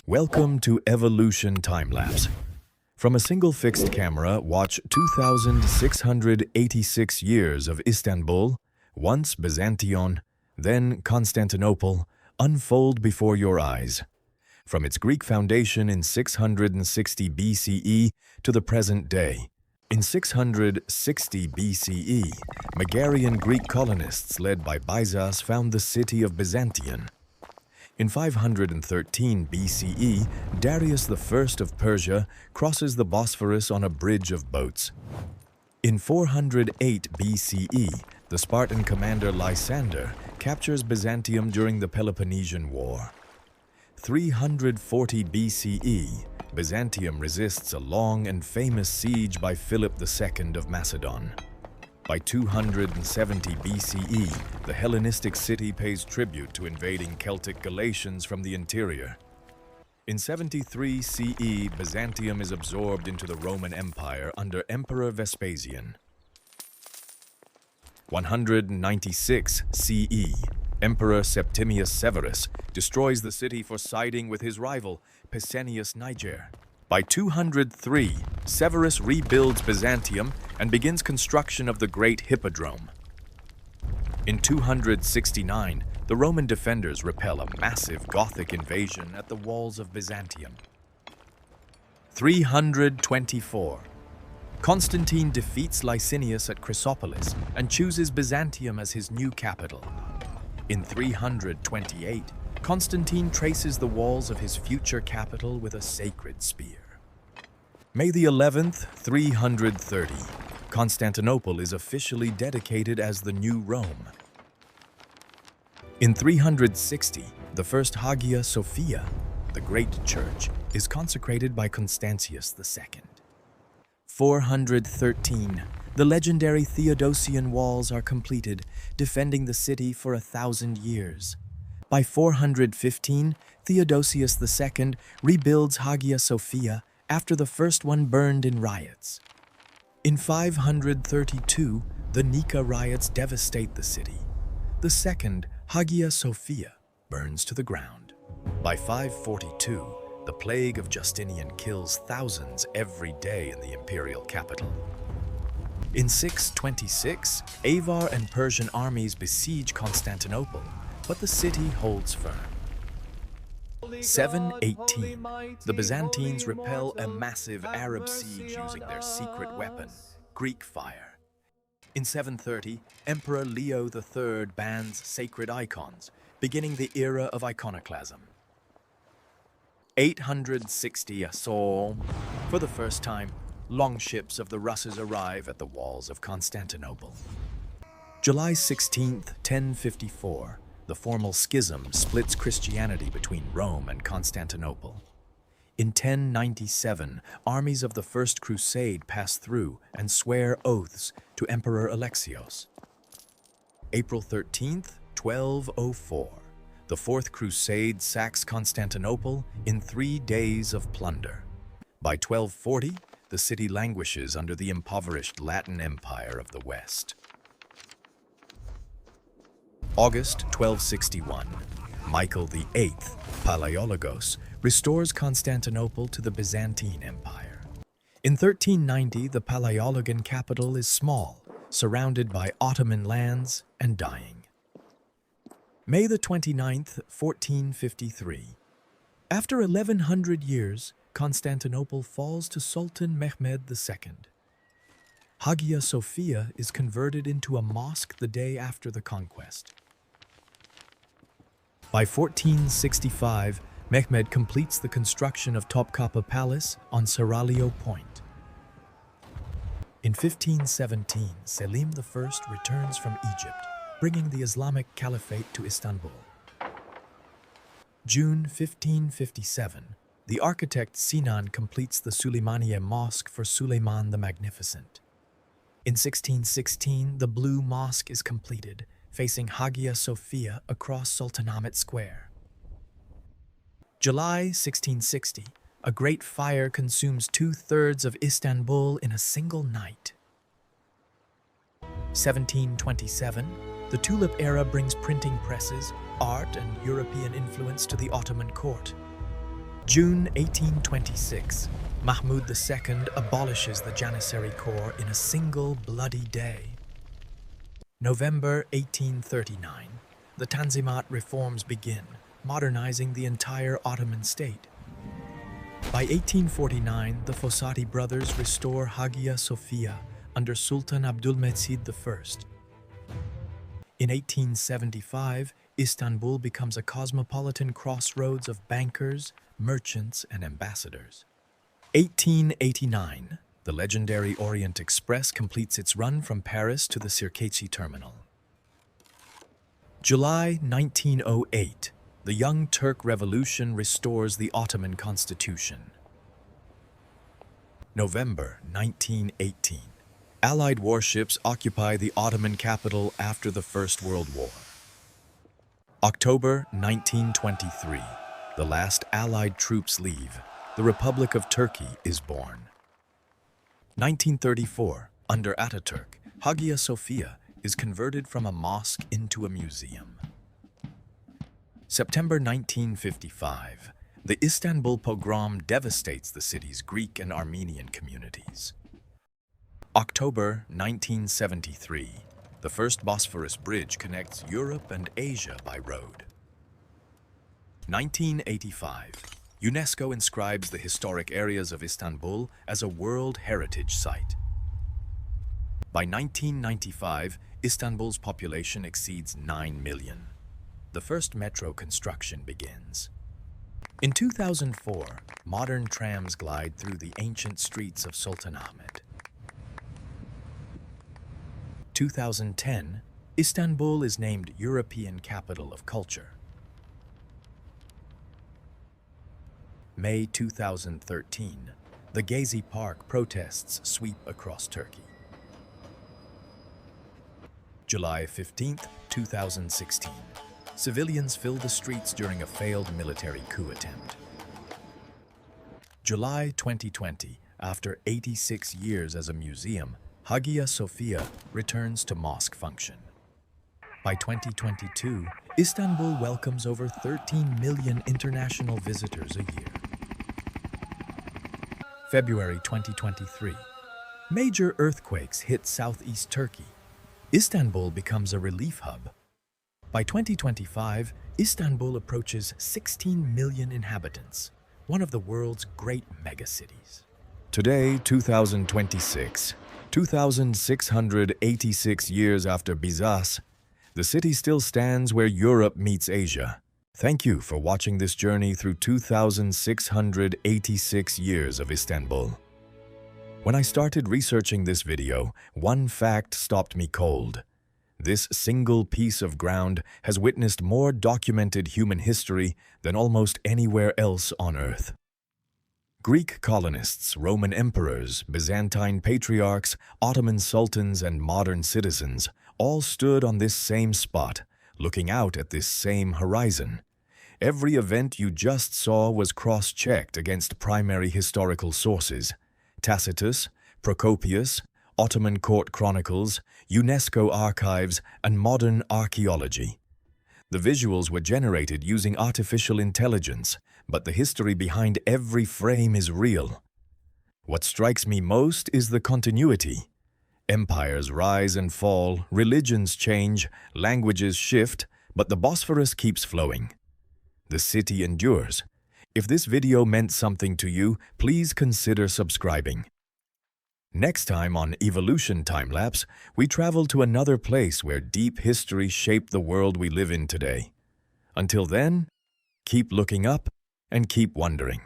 Welcome to Evolution Timelapse. From a single fixed camera, watch 2,686 years of Istanbul, once Byzantion, then Constantinople, unfold before your eyes. From its Greek foundation in 660 BCE to the present day. In 660 BCE, Megarian Greek colonists led by Byzas found the city of Byzantion. In 513 BCE, Darius I of Persia crosses the Bosphorus on a bridge of boats. In 408 BCE, the Spartan commander Lysander captures Byzantium during the Peloponnesian War. 340 BCE, Byzantium resists a long and famous siege by Philip II of Macedon. By 270 BCE, the Hellenistic city pays tribute to invading Celtic Galatians from the interior. In 73 CE, Byzantium is absorbed into the Roman Empire under Emperor Vespasian. 196 CE, Emperor Septimius Severus destroys the city for siding with his rival, Pescennius Niger. By 203, Severus rebuilds Byzantium and begins construction of the Great Hippodrome. In 269, the Roman defenders repel a massive Gothic invasion at the walls of Byzantium. 324, Constantine defeats Licinius at Chrysopolis and chooses Byzantium as his new capital. In 328, Constantine traces the walls of his future capital with a sacred spear. May the 11th, 330, Constantinople is officially dedicated as the New Rome. In 360, the first Hagia Sophia, the Great Church, is consecrated by Constantius II. 413, the legendary Theodosian walls are completed, defending the city for 1,000 years. By 415, Theodosius II rebuilds Hagia Sophia after the first one burned in riots. In 532, the Nika riots devastate the city. The second, Hagia Sophia, burns to the ground. By 542, the plague of Justinian kills thousands every day in the imperial capital. In 626, Avar and Persian armies besiege Constantinople, but the city holds firm. 718, the Byzantines repel a massive Arab siege using their secret weapon, Greek fire. In 730, Emperor Leo III bans sacred icons, beginning the era of iconoclasm. 860 saw, for the first time, longships of the Russes arrive at the walls of Constantinople. July 16th, 1054, the formal Schism splits Christianity between Rome and Constantinople. In 1097, armies of the First Crusade pass through and swear oaths to Emperor Alexios. April 13th, 1204, the Fourth Crusade sacks Constantinople in 3 days of plunder. By 1240, the city languishes under the impoverished Latin Empire of the West. August 1261, Michael VIII, Palaiologos, restores Constantinople to the Byzantine Empire. In 1390, the Palaiologan capital is small, surrounded by Ottoman lands and dying. May the 29th, 1453. After 1100 years, Constantinople falls to Sultan Mehmed II. Hagia Sophia is converted into a mosque the day after the conquest. By 1465, Mehmed completes the construction of Topkapı Palace on Seraglio Point. In 1517, Selim I returns from Egypt, bringing the Islamic Caliphate to Istanbul. June 1557, the architect Sinan completes the Süleymaniye Mosque for Suleiman the Magnificent. In 1616, the Blue Mosque is completed, facing Hagia Sophia across Sultanahmet Square. July 1660, a great fire consumes 2/3 of Istanbul in a single night. 1727, the Tulip era brings printing presses, art, and European influence to the Ottoman court. June 1826, Mehmed II abolishes the Janissary Corps in a single bloody day. November 1839, the Tanzimat reforms begin, modernizing the entire Ottoman state. By 1849, the Fossati brothers restore Hagia Sophia under Sultan Abdülmecid I. In 1875, Istanbul becomes a cosmopolitan crossroads of bankers, merchants, and ambassadors. 1889, the legendary Orient Express completes its run from Paris to the Sirkeci terminal. July 1908, the Young Turk Revolution restores the Ottoman Constitution. November 1918, Allied warships occupy the Ottoman capital after the First World War. October 1923, the last Allied troops leave. The Republic of Turkey is born. 1934, under Ataturk, Hagia Sophia is converted from a mosque into a museum. September 1955, the Istanbul pogrom devastates the city's Greek and Armenian communities. October 1973, the first Bosphorus bridge connects Europe and Asia by road. 1985, UNESCO inscribes the historic areas of Istanbul as a World Heritage Site. By 1995, Istanbul's population exceeds 9 million. The first metro construction begins. In 2004, modern trams glide through the ancient streets of Sultanahmet. 2010, Istanbul is named European Capital of Culture. May 2013, the Gezi Park protests sweep across Turkey. July 15, 2016, civilians fill the streets during a failed military coup attempt. July 2020, after 86 years as a museum, Hagia Sophia returns to mosque function. By 2022, Istanbul welcomes over 13 million international visitors a year. February 2023, major earthquakes hit southeast Turkey. Istanbul becomes a relief hub. By 2025, Istanbul approaches 16 million inhabitants, one of the world's great megacities. Today, 2026, 2,686 years after Bizas, the city still stands where Europe meets Asia. Thank you for watching this journey through 2,686 years of Istanbul. When I started researching this video, one fact stopped me cold. This single piece of ground has witnessed more documented human history than almost anywhere else on Earth. Greek colonists, Roman emperors, Byzantine patriarchs, Ottoman sultans, and modern citizens all stood on this same spot, looking out at this same horizon. Every event you just saw was cross-checked against primary historical sources: Tacitus, Procopius, Ottoman court chronicles, UNESCO archives, and modern archaeology. The visuals were generated using artificial intelligence, but the history behind every frame is real. What strikes me most is the continuity. Empires rise and fall, religions change, languages shift, but the Bosphorus keeps flowing. The city endures. If this video meant something to you, please consider subscribing. Next time on Evolution Timelapse, we travel to another place where deep history shaped the world we live in today. Until then, keep looking up and keep wondering.